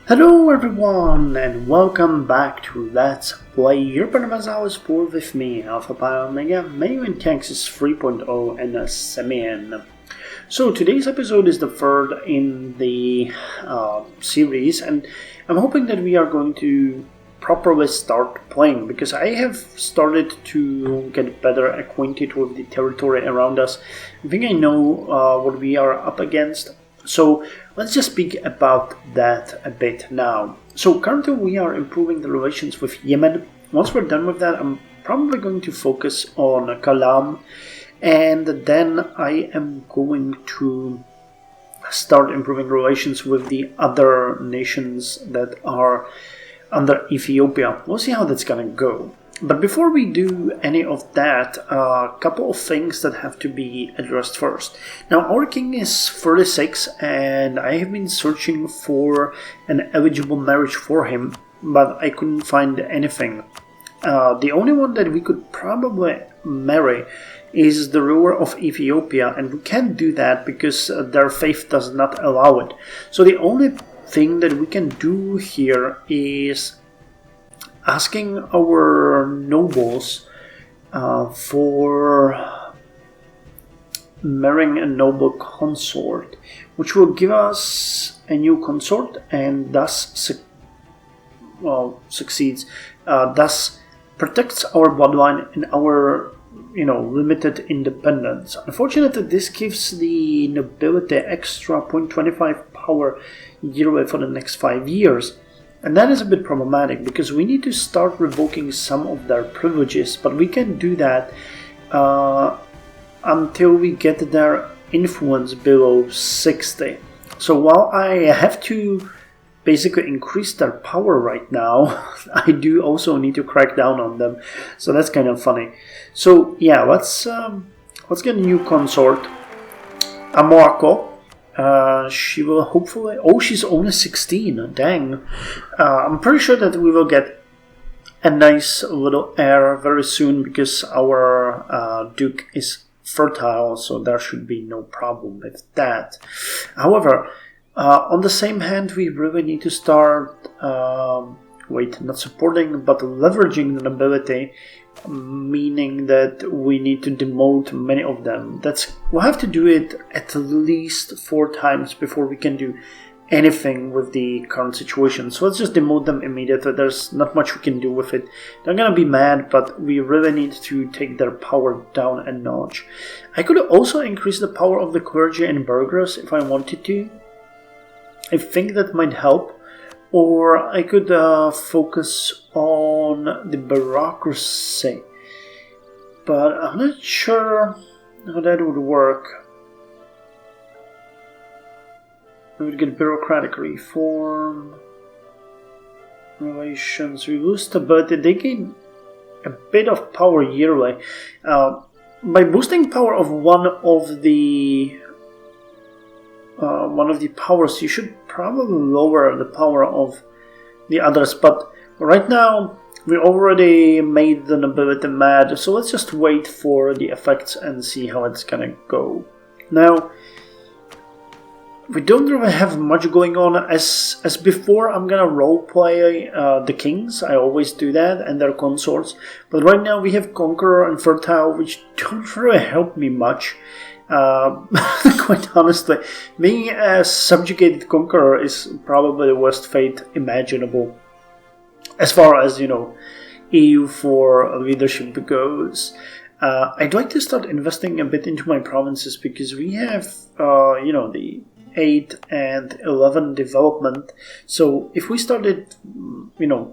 Hello everyone and welcome back to Let's Play Europa Universalis IV with me, Alpha Pi Omega, Meiou Taxes 3.0 and Semien. So today's episode is the third in the series, and I'm hoping that we are going to properly start playing, because I have started to get better acquainted with the territory around us. I think I know what we are up against. So let's just speak about that a bit now. So currently we are improving the relations with Yemen. Once we're done with that, I'm probably going to focus on Kalam, and then I am going to start improving relations with the other nations that are under Ethiopia. We'll see how that's gonna go. But before we do any of that, a couple of things that have to be addressed first. Now, our king is 36, and I have been searching for an eligible marriage for him, but I couldn't find anything. The only one that we could probably marry is the ruler of Ethiopia, and we can't do that because their faith does not allow it. So the only thing that we can do here is asking our nobles for marrying a noble consort, which will give us a new consort and thus succeeds, thus protects our bloodline and our limited independence. Unfortunately, this gives the nobility extra 0.25 power yearly for the next 5 years. And that is a bit problematic, because we need to start revoking some of their privileges, but we can do that until we get their influence below 60. So while I have to basically increase their power right now, I do also need to crack down on them. So that's kind of funny. So yeah, let's get a new consort, Amoako. She will hopefully... Oh, she's only 16. Dang. I'm pretty sure that we will get a nice little heir very soon, because our Duke is fertile, so there should be no problem with that. However, on the same hand, we really need to start... not supporting, but leveraging the nobility, meaning that we need to demote many of them. We'll have to do it at least 4 times before we can do anything with the current situation. So let's just demote them immediately. There's not much we can do with it. They're gonna be mad, but we really need to take their power down a notch. I could also increase the power of the clergy and burghers if I wanted to. I think that might help. Or I could focus on the bureaucracy, but I'm not sure how that would work. We would get bureaucratic reform, relations, we lose stability. They gain a bit of power yearly. By boosting power of one of the powers, you should probably lower the power of the others, but right now we already made the nobility mad, so let's just wait for the effects and see how it's gonna go. Now, we don't really have much going on. As before, I'm gonna roleplay the kings. I always do that, and their consorts, but right now we have Conqueror and Fertile, which don't really help me much. Quite honestly, being a subjugated conqueror is probably the worst fate imaginable, as far as EU for leadership goes. I'd like to start investing a bit into my provinces, because we have the 8 and 11 development. So if we started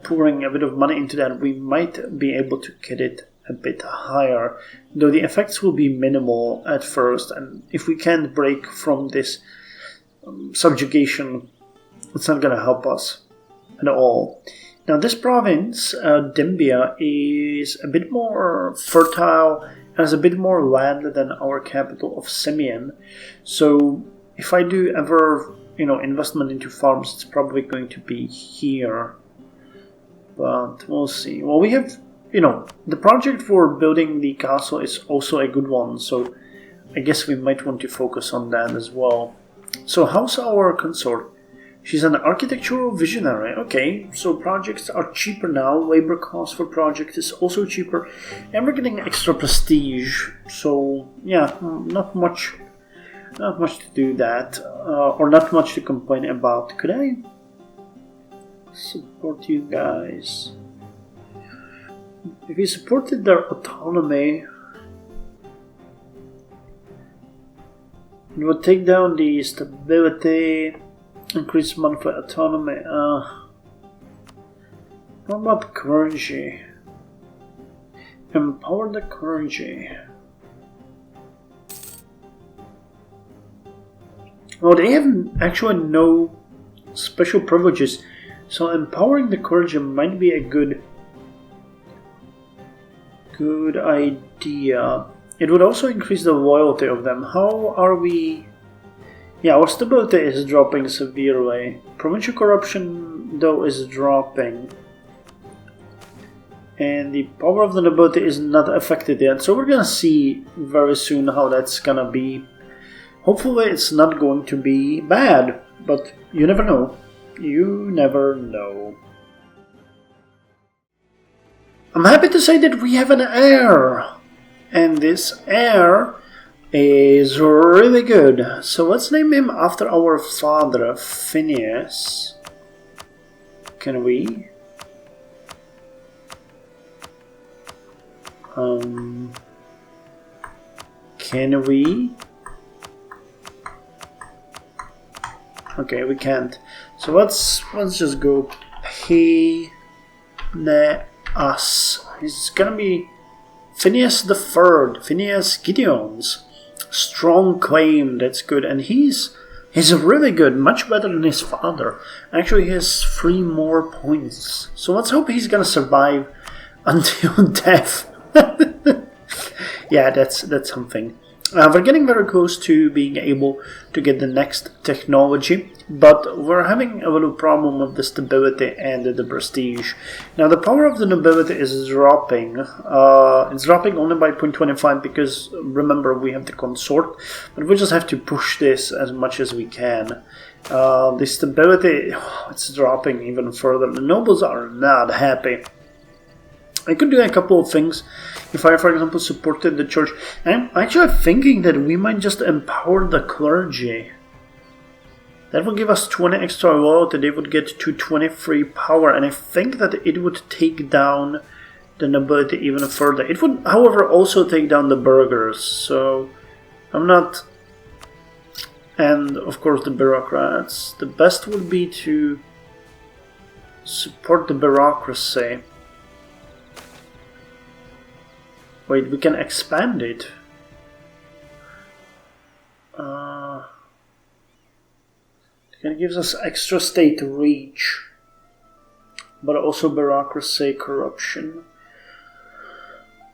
pouring a bit of money into that, we might be able to get it a bit higher, though the effects will be minimal at first, and if we can't break from this subjugation, it's not going to help us at all. Now, this province, Dembia, is a bit more fertile and has a bit more land than our capital of Semien. So if I do ever investment into farms, it's probably going to be here, but we'll see. Well, we have the project for building the castle is also a good one, so I guess we might want to focus on that as well. So how's our consort? She's an architectural visionary. Okay, so projects are cheaper now. Labor cost for project is also cheaper, and we're getting extra prestige. So yeah, not much to do that, or not much to complain about. Could I support you guys? If you supported their autonomy, it would take down the stability. Increase monthly autonomy. What about currency? Empower the currency. Well, they have actually no special privileges, so empowering the currency might be a good idea. It would also increase the loyalty of them. How are we? Yeah, our stability is dropping severely. Provincial corruption, though, is dropping. And the power of the nobility is not affected yet. So we're gonna see very soon how that's gonna be. Hopefully it's not going to be bad, but you never know. You never know. I'm happy to say that we have an heir. And this heir is really good. So let's name him after our father, Phineas. Can we? Can we? Okay, we can't. So let's just go Phineas. It's gonna be Phineas the Third, Phineas Gideon's. Strong claim, that's good, and he's really good, much better than his father. Actually, he has 3 more points. So let's hope he's gonna survive until death. Yeah, that's something. We're getting very close to being able to get the next technology, but we're having a little problem with the stability and the prestige. Now, the power of the nobility is dropping. It's dropping only by 0.25 because, remember, we have the consort, but we just have to push this as much as we can. The stability, it's dropping even further. The nobles are not happy. I could do a couple of things if I, for example, supported the church. I'm actually thinking that we might just empower the clergy. That would give us 20 extra loyalty. They would get 223 power, and I think that it would take down the nobility even further. It would, however, also take down the burghers, so I'm not... And, of course, the bureaucrats. The best would be to support the bureaucracy. Wait, we can expand it. It gives us extra state reach, but also bureaucracy, corruption.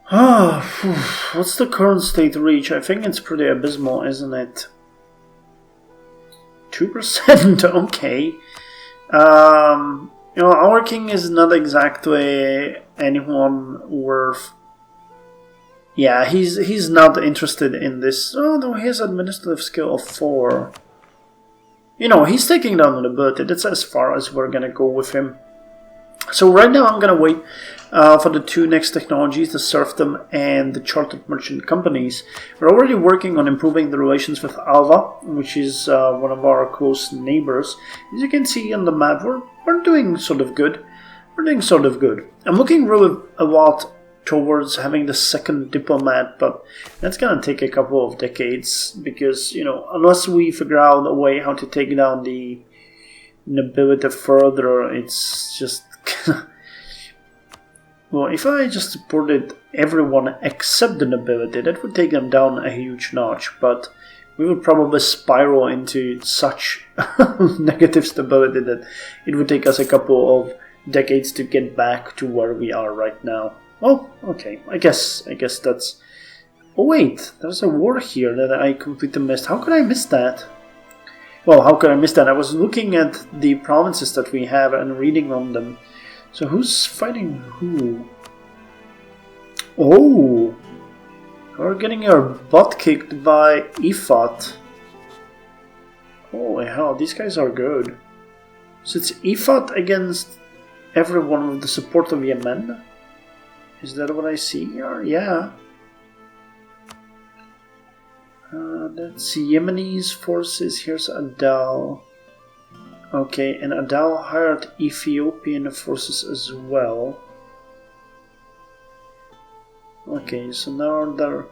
What's the current state reach? I think it's pretty abysmal, isn't it? 2%. Okay. You know, our king is not exactly anyone worth. Yeah, he's not interested in this. Oh no, he has administrative skill of 4. You know, he's taking down the nobility. That's as far as we're gonna go with him. So right now I'm gonna wait for the 2 next technologies, the serfdom and the chartered merchant companies. We're already working on improving the relations with Alva, which is one of our close neighbors. As you can see on the map, we're doing sort of good. I'm looking really a lot towards having the 2nd diplomat, but that's gonna take a couple of decades because, you know, unless we figure out a way how to take down the nobility further, it's just well, if I just supported everyone except the nobility, that would take them down a huge notch, but we would probably spiral into such negative stability that it would take us a couple of decades to get back to where we are right now. Oh, okay. I guess that's... Oh wait, there's a war here that I completely missed. How could I miss that? Well, how could I miss that? I was looking at the provinces that we have and reading on them. So who's fighting who? Oh! We're getting our butt kicked by Ifat. Holy hell, these guys are good. So it's Ifat against everyone with the support of Yemen? Is that what I see here? Yeah. Let's see, Yemenis forces, here's Adal. Okay, and Adal hired Ethiopian forces as well. Okay, so now they're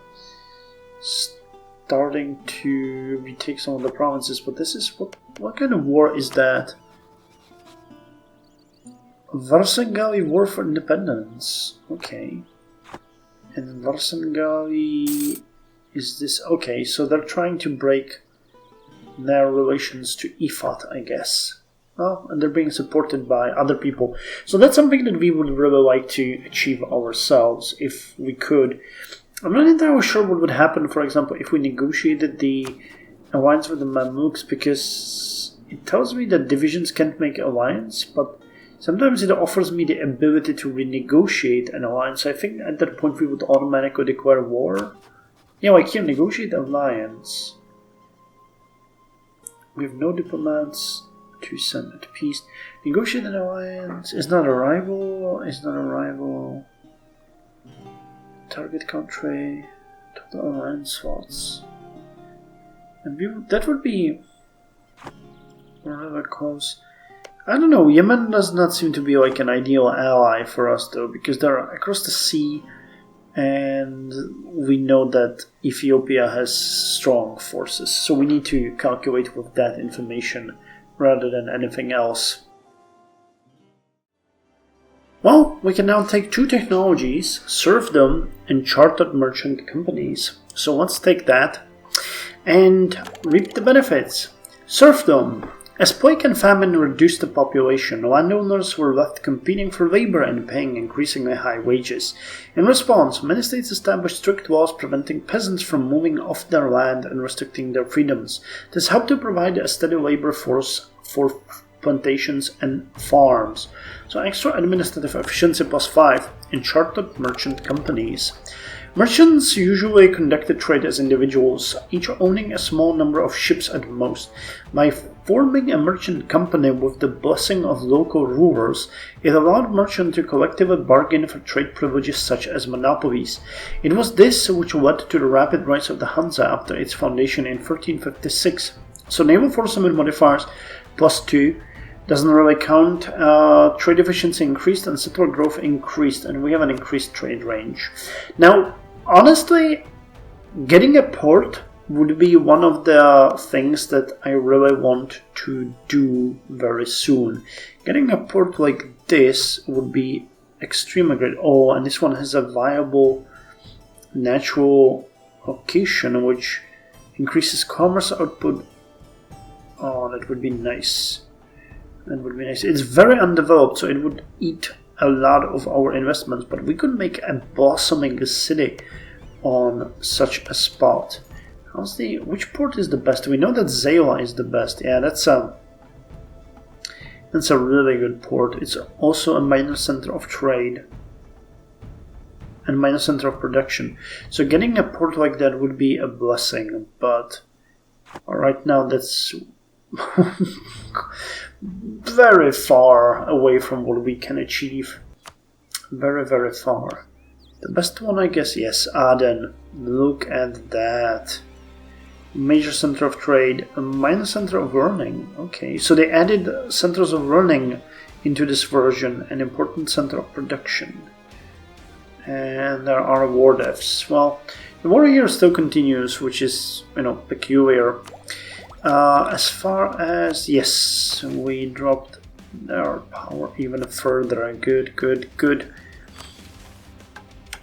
starting to retake some of the provinces, but this is, what kind of war is that? Varsangali War for Independence. Okay. And Varsangali is this. Okay, so they're trying to break their relations to Ifat, I guess. Well, and they're being supported by other people. So that's something that we would really like to achieve ourselves if we could. I'm not entirely sure what would happen, for example, if we negotiated the alliance with the Mamluks, because it tells me that divisions can't make alliance, but sometimes it offers me the ability to renegotiate an alliance. I think at that point we would automatically declare war. Yeah, like here, negotiate alliance. We have no diplomats to send at peace. Negotiate an alliance. Is not a rival. Is not a rival. Target country. Total alliance slots. And that would be rather close. I don't know, Yemen does not seem to be like an ideal ally for us though, because they're across the sea and we know that Ethiopia has strong forces, so we need to calculate with that information rather than anything else. Well, we can now take two technologies, serve them in chartered merchant companies. So let's take that and reap the benefits. Serfdom. As plague and famine reduced the population, landowners were left competing for labor and paying increasingly high wages. In response, many states established strict laws preventing peasants from moving off their land and restricting their freedoms. This helped to provide a steady labor force for plantations and farms. So extra administrative efficiency +5 in chartered merchant companies. Merchants usually conducted trade as individuals, each owning a small number of ships at most. By forming a merchant company with the blessing of local rulers, it allowed merchants to collectively bargain for trade privileges such as monopolies. It was this which led to the rapid rise of the Hansa after its foundation in 1356. So naval force and modifiers +2 doesn't really count. Trade efficiency increased and settler growth increased, and we have an increased trade range. Now, honestly, getting a port would be one of the things that I really want to do very soon. Getting a port like this would be extremely great. Oh, and this one has a viable natural location which increases commerce output. Oh, that would be nice. That would be nice. It's very undeveloped, so it would eat a lot of our investments, but we could make a blossoming city on such a spot. Which port is the best? We know that Zayla is the best. Yeah, that's a really good port. It's also a minor center of trade and minor center of production. So getting a port like that would be a blessing, but right now that's very far away from what we can achieve. Very, very far. The best one, I guess, yes, Aden. Look at that. Major center of trade, a minor center of learning. Okay, so they added centers of learning into this version, an important center of production. And there are war deaths. Well, the war here still continues, which is, peculiar. As far as, yes, we dropped our power even further. Good, good, good.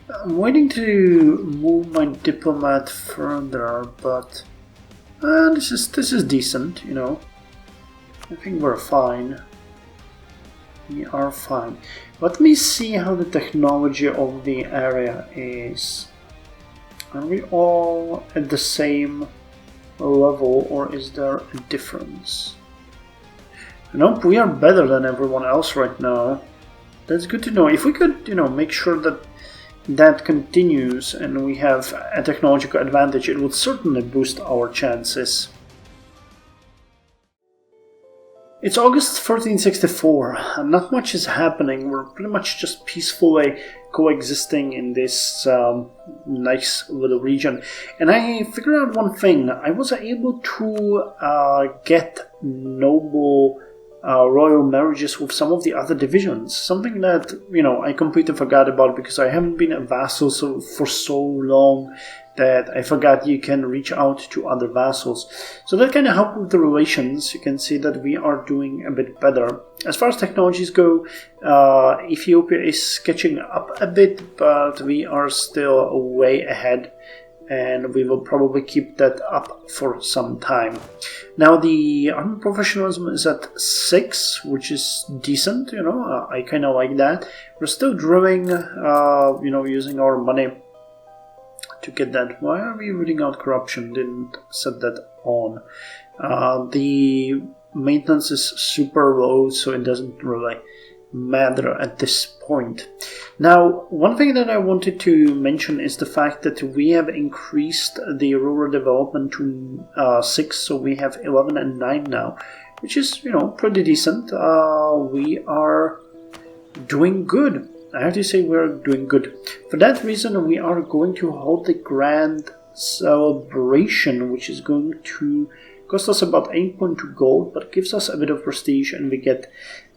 I'm waiting to move my diplomat further, but this is decent, I think we're fine. We are fine. Let me see how the technology of the area is. Are we all at the same level, or is there a difference? Nope, we are better than everyone else right now. That's good to know. If we could, make sure that continues and we have a technological advantage, it would certainly boost our chances. It's August 1464, and not much is happening. We're pretty much just peacefully coexisting in this nice little region. And I figured out one thing. I was able to get noble royal marriages with some of the other divisions. Something that, I completely forgot about because I haven't been a vassal for so long that I forgot you can reach out to other vassals. So that kind of helped with the relations. You can see that we are doing a bit better. As far as technologies go, Ethiopia is catching up a bit, but we are still way ahead, and we will probably keep that up for some time. Now the army professionalism is at 6, which is decent, I kind of like that. We're still drilling, using our money to get that. Why are we rooting out corruption? Didn't set that on. The maintenance is super low, so it doesn't really matter at this point. Now, one thing that I wanted to mention is the fact that we have increased the rural development to 6, so we have 11 and 9 now, which is, pretty decent. We are doing good. I have to say we're doing good. For that reason, we are going to hold the grand celebration, which is going to cost us about 8.2 gold, but gives us a bit of prestige, and we get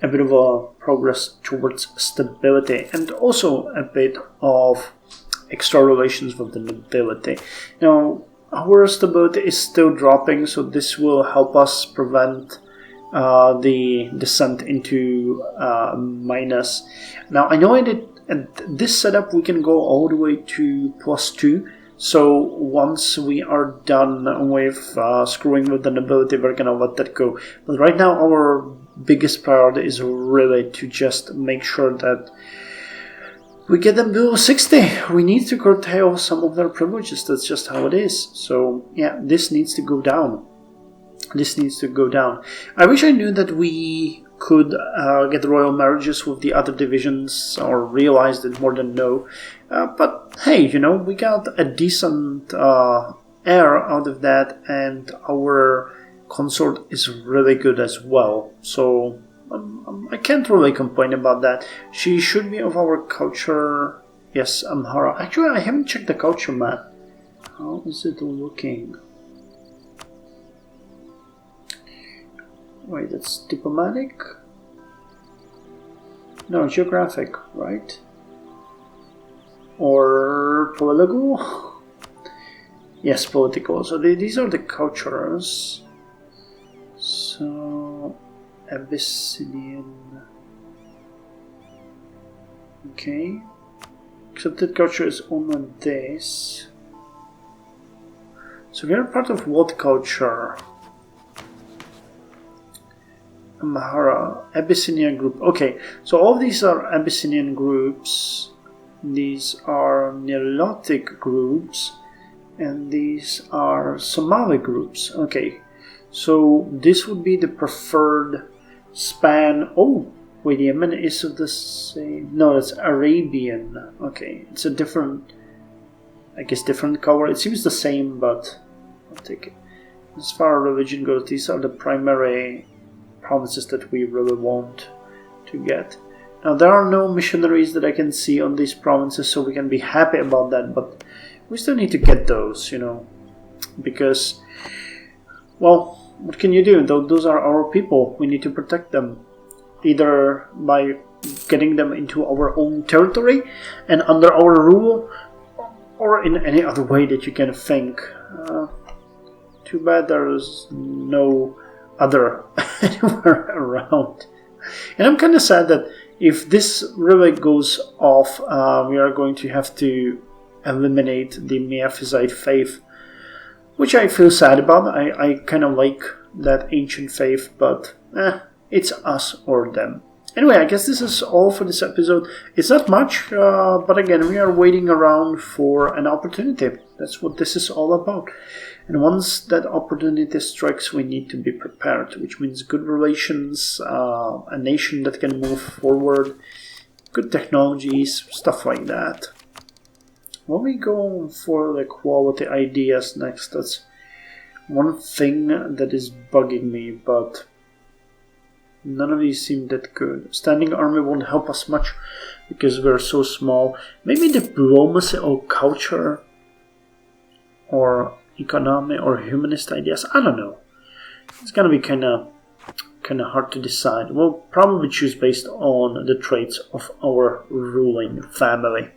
a bit of a progress towards stability, and also a bit of extra relations with the nobility. Now, our stability is still dropping, so this will help us prevent the descent into minus. Now, I know at this setup we can go all the way to +2. So once we are done with screwing with the nobility, we're gonna let that go. But right now our biggest priority is really to just make sure that we get them below 60. We need to curtail some of their privileges. That's just how it is. So yeah, this needs to go down. This needs to go down. I wish I knew that we could get royal marriages with the other divisions, or realized it more than no. But hey, we got a decent heir out of that, and our consort is really good as well. So I can't really complain about that. She should be of our culture. Yes, Amhara. Actually, I haven't checked the culture map. How is it looking? Wait, that's diplomatic? No, geographic, right? Or political? Yes, political. So these are the cultures. So, Abyssinian. Okay. Accepted culture is only this. So we are part of what culture? Amhara, Abyssinian group. Okay, so all of these are Abyssinian groups. These are Nilotic groups, and these are Somali groups. Okay, so this would be the preferred span. Oh, wait, Yemen is of the same. No, that's Arabian. Okay, it's a different, I guess, different color. It seems the same, but I'll take it. As far as religion goes, these are the primary provinces that we really want to get. Now, there are no missionaries that I can see on these provinces, so we can be happy about that, but we still need to get those, because, well, what can you do? Those are our people. We need to protect them, either by getting them into our own territory and under our rule, or in any other way that you can think. Too bad there's no other anywhere around. And I'm kind of sad that if this really goes off, we are going to have to eliminate the Miaphysite faith, which I feel sad about. I kind of like that ancient faith, but it's us or them. Anyway, I guess this is all for this episode. It's not much, but again, we are waiting around for an opportunity. That's what this is all about. And once that opportunity strikes, we need to be prepared, which means good relations, a nation that can move forward, good technologies, stuff like that. When we go for the quality ideas next, that's one thing that is bugging me, but None of these seem that good. Standing army won't help us much because we're so small. Maybe diplomacy or culture or economy or humanist ideas. I don't know. It's gonna be kind of hard to decide. We'll probably choose based on the traits of our ruling family.